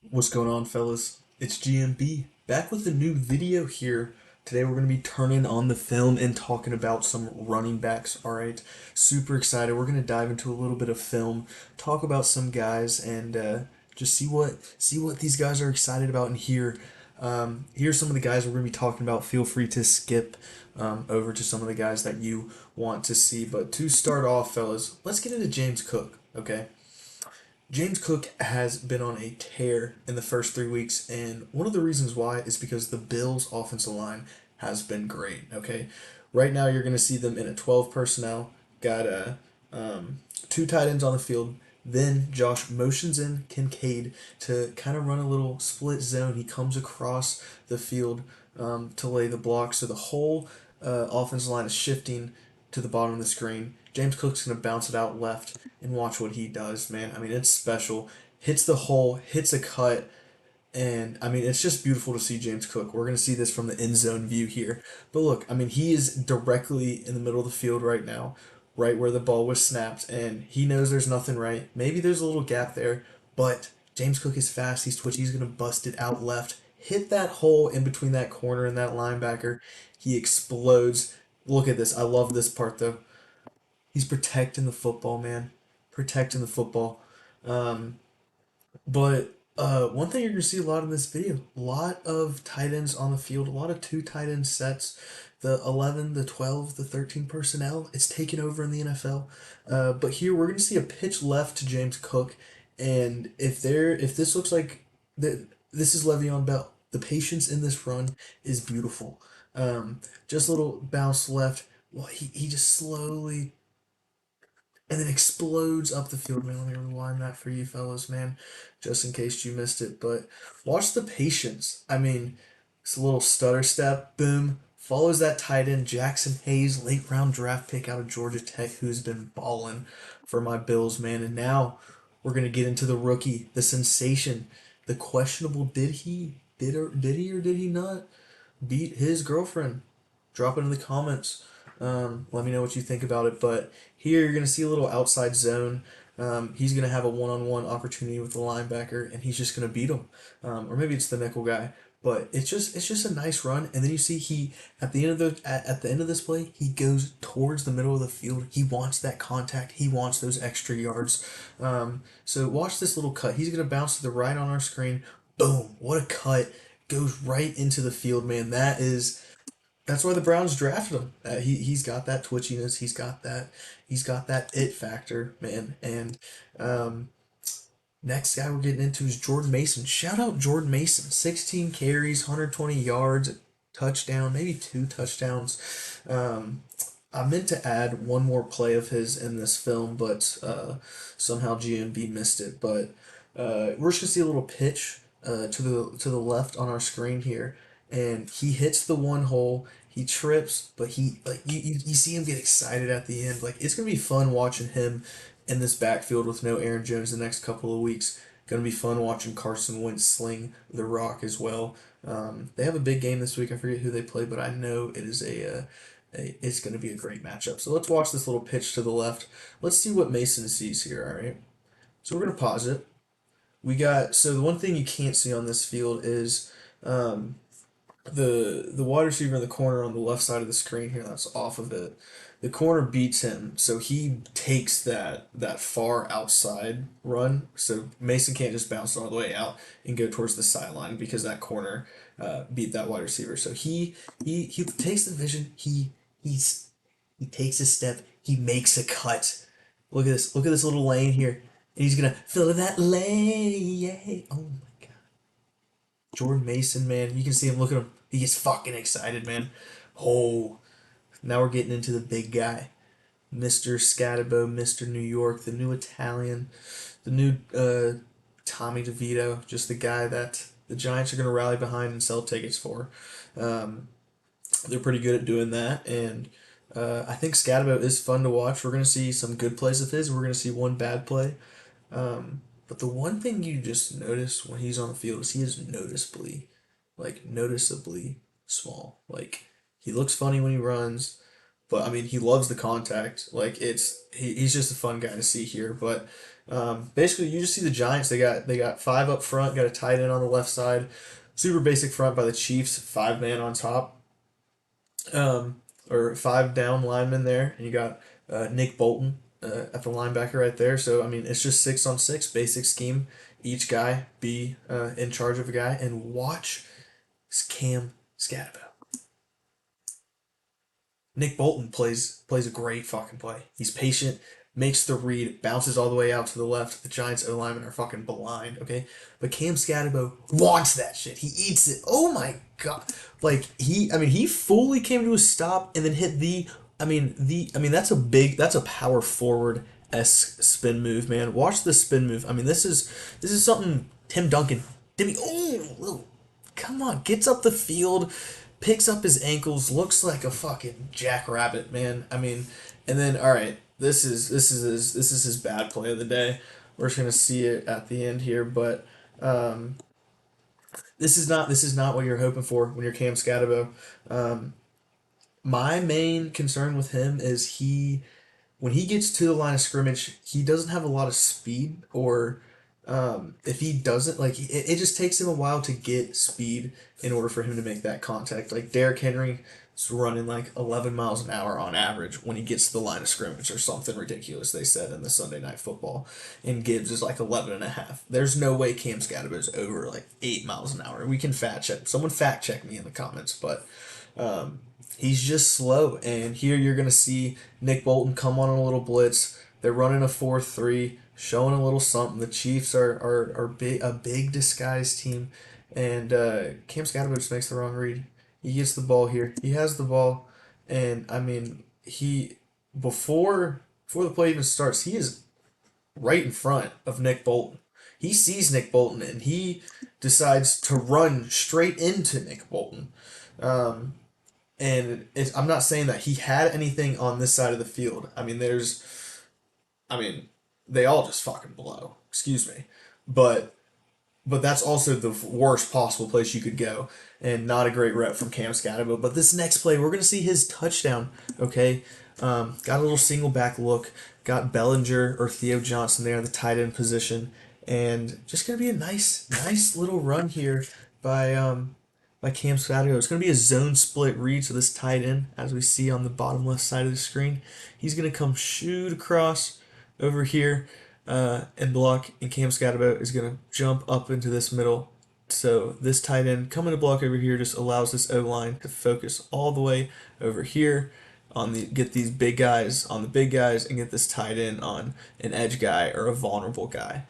What's going on, fellas? It's GMB back with a new video here. Today we're going to be turning on the film and talking about some running backs. All right, super excited. We're going to dive into a little bit of film, talk about some guys, and just see what these guys are excited about. And here's some of the guys we're going to be talking about. Feel free to skip over to some of the guys that you want to see. But to start off, fellas, let's get into James Cook. Okay. James Cook has been on a tear in the first 3 weeks, and one of the reasons why is because the Bills' offensive line has been great. Okay, right now you're going to see them in a 12 personnel, got two tight ends on the field. Then Josh motions in Kincaid to kind of run a little split zone. He comes across the field to lay the block, so the whole offensive line is shifting to the bottom of the screen. James Cook's going to bounce it out left and watch what he does, man. I mean, it's special. Hits the hole, hits a cut, and I mean, it's just beautiful to see James Cook. We're going to see this from the end zone view here. But look, I mean, he is directly in the middle of the field right now, right where the ball was snapped, and he knows there's nothing right. Maybe there's a little gap there, but James Cook is fast. He's twitchy. He's going to bust it out left, hit that hole in between that corner and that linebacker. He explodes. Look at this. I love this part, though. He's protecting the football, man. Protecting the football. Um, but one thing you're gonna see a lot in this video, a lot of tight ends on the field, a lot of two tight end sets. The 11, the 12, the 13 personnel, it's taken over in the NFL. But here we're gonna see a pitch left to James Cook, and if this looks like this is Le'Veon Bell, the patience in this run is beautiful. Just a little bounce left. Well, he just slowly and then explodes up the field. Man, let me rewind that for you fellas, man, just in case you missed it. But watch the patience. I mean, it's a little stutter step, boom, follows that tight end, Jackson Hayes, late round draft pick out of Georgia Tech, who's been balling for my Bills, man. And now we're gonna get into the rookie, the sensation, the questionable. Did he not beat his girlfriend? Drop it in the comments. Let me know what you think about it. But here you're going to see a little outside zone. He's going to have a one-on-one opportunity with the linebacker, and he's just going to beat him. Or maybe it's the nickel guy. But it's just a nice run, and then you see he at the end of this play he goes towards the middle of the field. He wants that contact. He wants those extra yards. So watch this little cut. He's gonna bounce to the right on our screen. Boom! What a cut! Goes right into the field, man. That's why the Browns drafted him. He's got that twitchiness. He's got that it factor, man. And um, next guy we're getting into is Jordan Mason. Shout out Jordan Mason. 16 carries, 120 yards, touchdown, maybe two touchdowns. Um, I meant to add one more play of his in this film, but somehow GMB missed it. But we're just gonna see a little pitch to the left on our screen here, and he hits the one hole. He trips, but he like you see him get excited at the end. Like it's gonna be fun watching him in this backfield with no Aaron Jones the next couple of weeks. Gonna be fun watching Carson Wentz sling the rock as well. They have a big game this week. I forget who they play, but I know it is it's going to be a great matchup. So let's watch this little pitch to the left. Let's see what Mason sees here. All right. So we're going to pause it. So the one thing you can't see on this field is um, the wide receiver in the corner on the left side of the screen here. That's off of it. The corner beats him, so he takes that far outside run. So Mason can't just bounce all the way out and go towards the sideline because that corner beat that wide receiver. So he takes the vision. He takes a step. He makes a cut. Look at this. Look at this little lane here. And he's gonna fill that lane. Oh my God. Jordan Mason, man. You can see him. Look at him. He gets fucking excited, man. Oh, now we're getting into the big guy. Mr. Scatabo, Mr. New York, the new Italian, the new Tommy DeVito, just the guy that the Giants are going to rally behind and sell tickets for. Um, they're pretty good at doing that, and I think Scatabo is fun to watch. We're going to see some good plays of his. We're going to see one bad play. But the one thing you just notice when he's on the field is he is noticeably small. Like he looks funny when he runs, but I mean, he loves the contact. Like he's just a fun guy to see here. But basically, you just see the Giants. They got five up front, got a tight end on the left side, super basic front by the Chiefs, five man on top, or five down linemen there, and you got Nick Bolton at the linebacker right there. So I mean, it's just 6 on 6 basic scheme. Each guy be in charge of a guy, and watch Cam Scatabo. Nick Bolton plays a great fucking play. He's patient, makes the read, bounces all the way out to the left. The Giants O linemen are fucking blind, okay? But Cam Scatabo wants that shit. He eats it. Oh my god! Like he fully came to a stop and then hit that's a power forward esque spin move, man. Watch the spin move. I mean, this is something Tim Duncan. Timmy, oh, come on, gets up the field, picks up his ankles, looks like a fucking jackrabbit, man. I mean, and then all right, this is his bad play of the day. We're just gonna see it at the end here, but this is not what you're hoping for when you're Cam Scatabo. My main concern with him is when he gets to the line of scrimmage, he doesn't have a lot of speed, or if he doesn't, like it just takes him a while to get speed in order for him to make that contact. Like Derrick Henry is running like 11 miles an hour on average when he gets to the line of scrimmage or something ridiculous they said in the Sunday Night Football, and Gibbs is like 11 and a half. There's no way Cam Scatterbo is over like 8 miles an hour. We can fact check. Someone fact check me in the comments, but he's just slow. And here you're going to see Nick Bolton come on a little blitz. They're running a 4-3, showing a little something. The Chiefs are a big disguised team. And Cam Scatterbo just makes the wrong read. He gets the ball here. He has the ball. And, I mean, before the play even starts, he is right in front of Nick Bolton. He sees Nick Bolton, and he decides to run straight into Nick Bolton. Um, I'm not saying that he had anything on this side of the field. I mean, they all just fucking blow. Excuse me, but that's also the worst possible place you could go, and not a great rep from Cam Scatterbo. But this next play, we're gonna see his touchdown. Okay, got a little single back look. Got Bellinger or Theo Johnson there in the tight end position, and just gonna be a nice little run here by Cam Scatterbo. It's going to be a zone split read, so this tight end, as we see on the bottom left side of the screen, he's going to come shoot across over here and block, and Cam Scatterbo is going to jump up into this middle. So this tight end coming to block over here just allows this O-line to focus all the way over here get these big guys on the big guys and get this tight end on an edge guy or a vulnerable guy.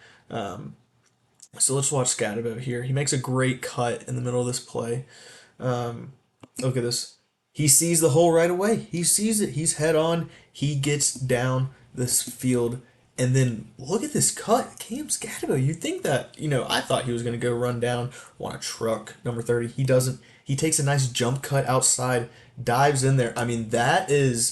So let's watch Scatterbo here. He makes a great cut in the middle of this play. Look at this. He sees the hole right away. He sees it. He's head on. He gets down this field. And then look at this cut. Cam Scatterbo. You'd think that, I thought he was going to go run down on a truck, number 30. He doesn't. He takes a nice jump cut outside, dives in there. I mean, that's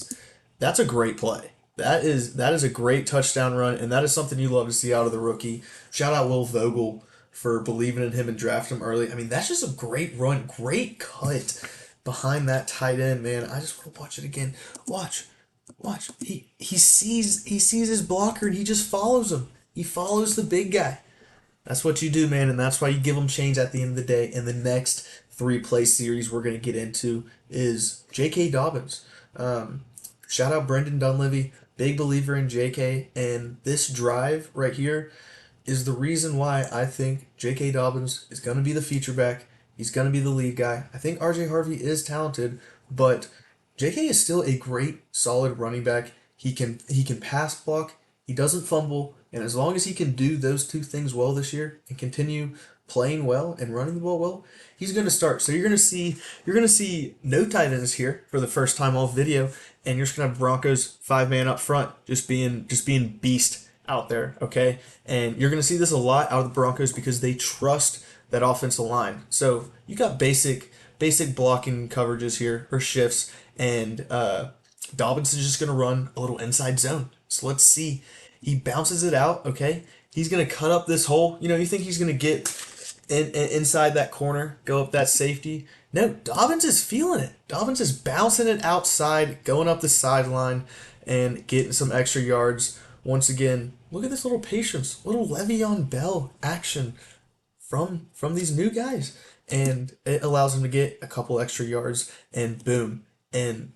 a great play. That is a great touchdown run, and that is something you love to see out of the rookie. Shout out Will Vogel for believing in him and drafting him early. I mean, that's just a great run, great cut behind that tight end, man. I just want to watch it again. Watch. He sees his blocker and he just follows him. He follows the big guy. That's what you do, man, and that's why you give them change at the end of the day. And the next 3-play series we're going to get into is J.K. Dobbins. Shout out Brendan Dunleavy, big believer in J.K., and this drive right here is the reason why I think J.K. Dobbins is going to be the feature back. He's going to be the lead guy. I think R.J. Harvey is talented, but J.K. is still a great, solid running back. He can pass block. He doesn't fumble, and as long as he can do those two things well this year and continue playing well and running the ball well, he's going to start. So you're going to see no tight ends here for the first time all video, and you're just going to have Broncos 5-man up front, just being beast out there, okay? And you're going to see this a lot out of the Broncos because they trust that offensive line. So you got basic blocking coverages here or shifts, and Dobbins is just going to run a little inside zone. So let's see. He bounces it out, okay? He's going to cut up this hole. You think he's going to get inside that corner, go up that safety. No, Dobbins is feeling it. Dobbins is bouncing it outside, going up the sideline, and getting some extra yards. Once again, look at this little patience, little Le'Veon Bell action from these new guys, and it allows him to get a couple extra yards, and boom, and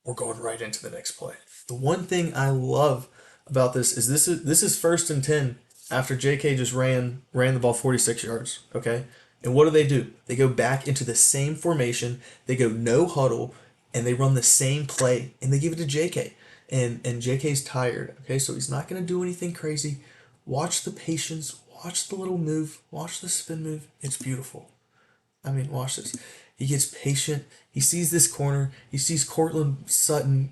we're going right into the next play. The one thing I love about this is first and 10 after JK just ran the ball 46 yards, okay? And what do? They go back into the same formation, they go no huddle, and they run the same play, and they give it to JK. And JK's tired, okay? So he's not going to do anything crazy. Watch the patience, watch the little move, watch the spin move. It's beautiful. I mean, watch this. He gets patient. He sees this corner. He sees Cortland Sutton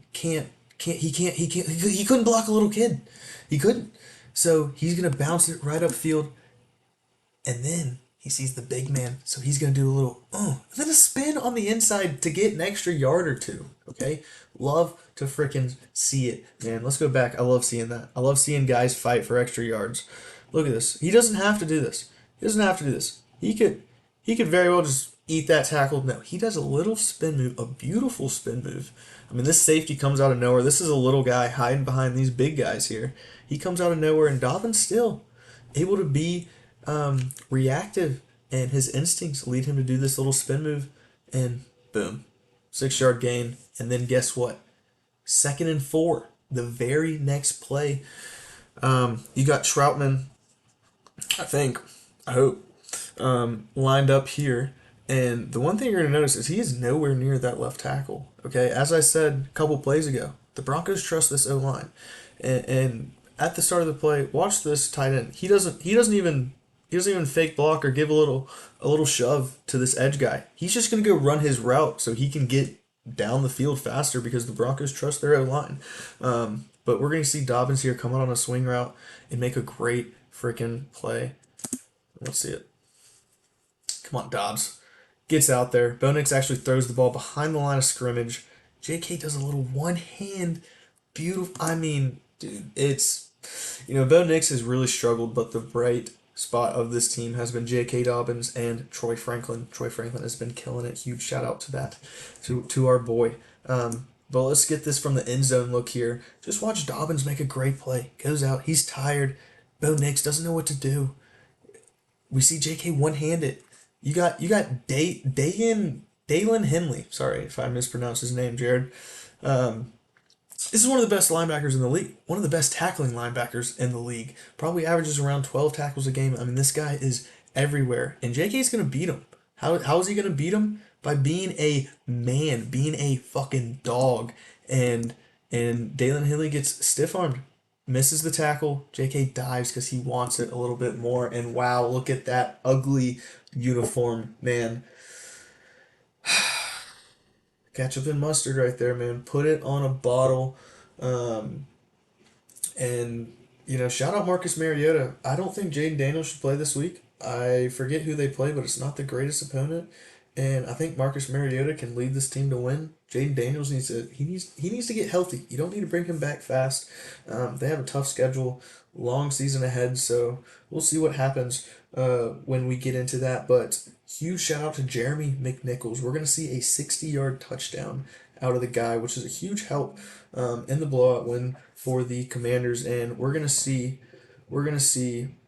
he couldn't block a little kid. He couldn't. So he's gonna bounce it right upfield, and then he sees the big man. So he's gonna do a little and then a spin on the inside to get an extra yard or two. Okay, love to frickin' see it, man. Let's go back. I love seeing that. I love seeing guys fight for extra yards. Look at this. He doesn't have to do this. He doesn't have to do this. He could very well just eat that tackle. No, he does a little spin move, a beautiful spin move. I mean, this safety comes out of nowhere. This is a little guy hiding behind these big guys here. He comes out of nowhere, and Dobbins still able to be reactive, and his instincts lead him to do this little spin move, and boom, 6 yard gain. And then guess what? 2nd and 4, the very next play. You got Troutman, I think, I hope, lined up here. And the one thing you're going to notice is he is nowhere near that left tackle. Okay, as I said a couple plays ago, the Broncos trust this O line, and at the start of the play, watch this tight end. He doesn't even fake block or give a little shove to this edge guy. He's just going to go run his route so he can get down the field faster because the Broncos trust their O line. But we're going to see Dobbins here come out on a swing route and make a great freaking play. Let's see it. Come on, Dobbs. Gets out there. Bo Nix actually throws the ball behind the line of scrimmage. JK does a little one hand. Beautiful. I mean, dude, Bo Nix has really struggled, but the bright spot of this team has been J.K. Dobbins and Troy Franklin. Troy Franklin has been killing it. Huge shout out to that, to our boy. But let's get this from the end zone look here. Just watch Dobbins make a great play. Goes out. He's tired. Bo Nix doesn't know what to do. We see J.K. one-handed. You got Dalen Henley. Sorry if I mispronounced his name, Jared. This is one of the best linebackers in the league. One of the best tackling linebackers in the league. Probably averages around 12 tackles a game. I mean, this guy is everywhere. And JK is going to beat him. How is he going to beat him? By being a man, being a fucking dog. And Dalen Henley gets stiff-armed. Misses the tackle. JK dives because he wants it a little bit more. And wow, look at that ugly uniform, man. Ketchup and mustard right there, man. Put it on a bottle. And, shout out Marcus Mariota. I don't think Jaden Daniels should play this week. I forget who they play, but it's not the greatest opponent. And I think Marcus Mariota can lead this team to win. Jaden Daniels needs to get healthy. You don't need to bring him back fast. They have a tough schedule, long season ahead, so we'll see what happens when we get into that. But huge shout out to Jeremy McNichols. We're gonna see a 60-yard touchdown out of the guy, which is a huge help in the blowout win for the Commanders. And we're gonna see McNichols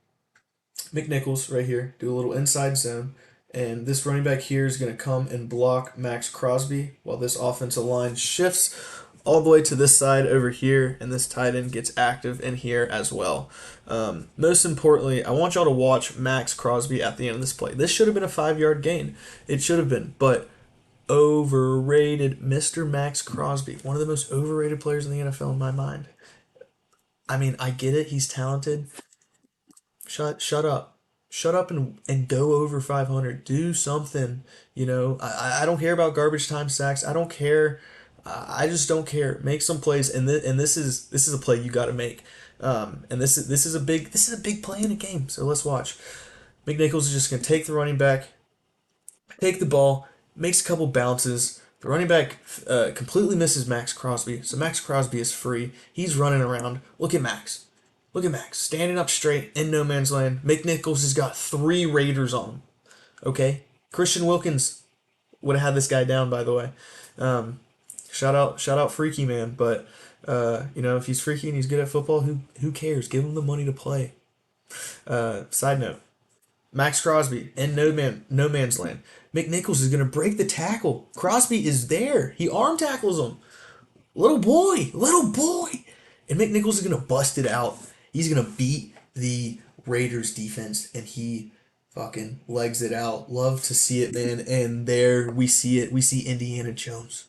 right here do a little inside zone. And this running back here is going to come and block Max Crosby while this offensive line shifts all the way to this side over here, and this tight end gets active in here as well. Most importantly, I want y'all to watch Max Crosby at the end of this play. This should have been a 5-yard gain. It should have been, but overrated Mr. Max Crosby, one of the most overrated players in the NFL in my mind. I mean, I get it. He's talented. Shut up. Shut up and go over 500. Do something. I don't care about garbage time sacks. I don't care. I just don't care. Make some plays, and this is a play you got to make. And this is a big play in a game. So let's watch. McNichols is just gonna take the running back, take the ball, makes a couple bounces. The running back completely misses Max Crosby. So Max Crosby is free. He's running around. Look at Max. Look at Max standing up straight in no man's land. McNichols has got 3 Raiders on him. Okay, Christian Wilkins would have had this guy down, by the way. Um, shout out, freaky man. But if he's freaky and he's good at football, who cares? Give him the money to play. Side note: Max Crosby in no man's land. McNichols is gonna break the tackle. Crosby is there. He arm tackles him. Little boy, and McNichols is gonna bust it out. He's gonna beat the Raiders defense, and he fucking legs it out. Love to see it, man. And there we see it. We see Indiana Jones.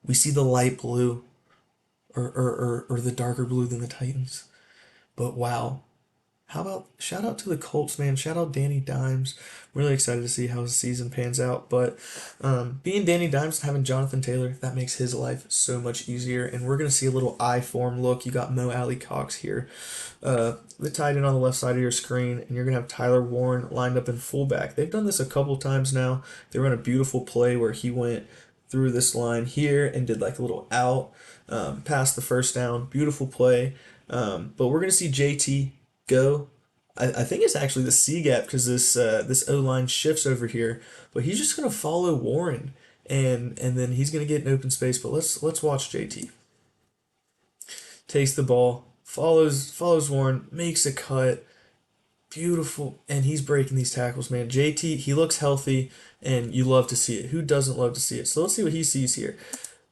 We see the light blue, or the darker blue than the Titans. But wow, how about shout out to the Colts, man? Shout out Danny Dimes. Really excited to see how his season pans out. But being Danny Dimes and having Jonathan Taylor, that makes his life so much easier. And we're gonna see a little I form look. You got Mo Alley Cox here, the tight end on the left side of your screen, and you're gonna have Tyler Warren lined up in fullback. They've done this a couple times now. They run a beautiful play where he went through this line here and did like a little out, past the first down. Beautiful play. But we're gonna see JT go. I think it's actually the C gap because this O line shifts over here, but he's just gonna follow Warren, and then he's gonna get an open space. But let's watch JT. Takes the ball, follows Warren, makes a cut, beautiful, and he's breaking these tackles, man. JT, he looks healthy, and you love to see it. Who doesn't love to see it? So let's see what he sees here.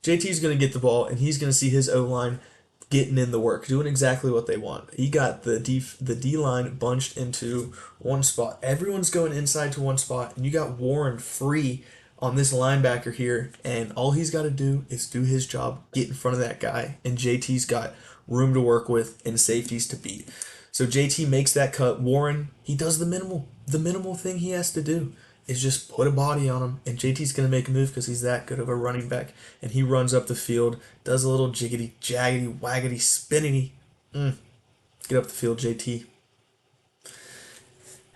JT's gonna get the ball, and he's gonna see his O line getting in the work, doing exactly what they want. He got the D line bunched into one spot. Everyone's going inside to one spot, and you got Warren free on this linebacker here, and all he's got to do is do his job, get in front of that guy, and JT's got room to work with and safeties to beat. So JT makes that cut. Warren, he does the minimal thing he has to do is just put a body on him, and JT's going to make a move because he's that good of a running back, and he runs up the field, does a little jiggity, jaggedy, waggity, spinny. Get up the field, JT.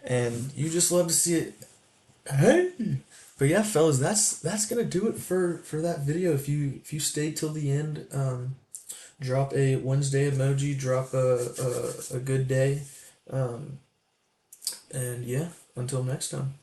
And you just love to see it. Hey! But yeah, fellas, that's gonna do it for that video. If you stayed till the end, drop a Wednesday emoji, drop a good day, and yeah, until next time.